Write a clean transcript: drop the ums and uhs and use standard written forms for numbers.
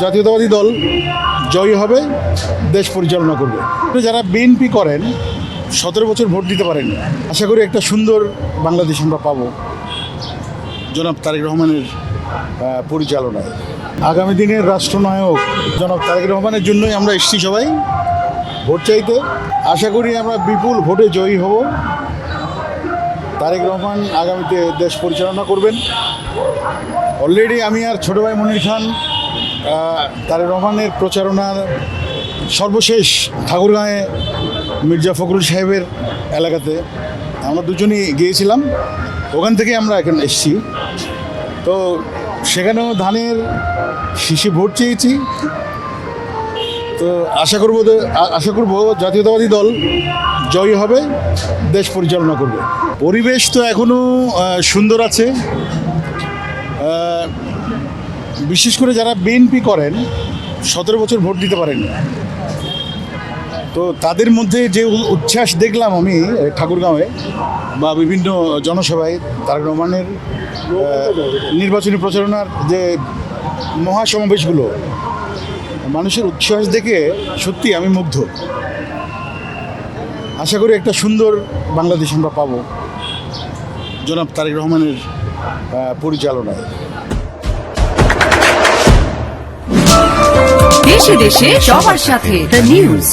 জাতীয়তাবাদী দল জয়ী হবে, দেশ পরিচালনা করবে। যারা বিএনপি করেন 17 বছর ভোট দিতে পারেন, আশা করি একটা সুন্দর বাংলাদেশ আমরা পাবো জনাব তারেক রহমানের পরিচালনায়। আগামী দিনের রাষ্ট্রনায়ক জনাব তারেক রহমানের জন্যই আমরা এসেছি সবাই ভোট চাইতে। আশা করি আমরা বিপুল ভোটে জয়ী হব। তারেক রহমান আগামীতে দেশ পরিচালনা করবেন। অলরেডি আমি আর ছোটো ভাই মনির খান তারেক রহমানের প্রচারণার সর্বশেষ ঠাকুরগাঁয়ে মির্জা ফখরুল সাহেবের এলাকাতে আমরা দুজনই গিয়েছিলাম। ওখান থেকে আমরা এখন এসেছি। তো সেখানেও ধানের শীষে ভোট চেয়েছি। তো আশা করব জাতীয়তাবাদী দল জয়ী হবে, দেশ পরিচালনা করবে। পরিবেশ তো এখনও সুন্দর আছে। বিশেষ করে যারা বিএনপি করেন 17 বছর ভোট দিতে পারেন, তো তাদের মধ্যে যে উচ্ছ্বাস দেখলাম আমি ঠাকুরগাঁওয়ে বা বিভিন্ন জনসভায় তারেক রহমানের নির্বাচনী প্রচারণার যে মহাসমাবেশগুলো, মানুষের উচ্ছ্বাস দেখে সত্যি আমি মুগ্ধ। আশা করি একটা সুন্দর বাংলাদেশ আমরা পাবো জনাব তারেক রহমানের পরিচালনায়। দেশে দেশে সবার সাথে দ্য নিউজ।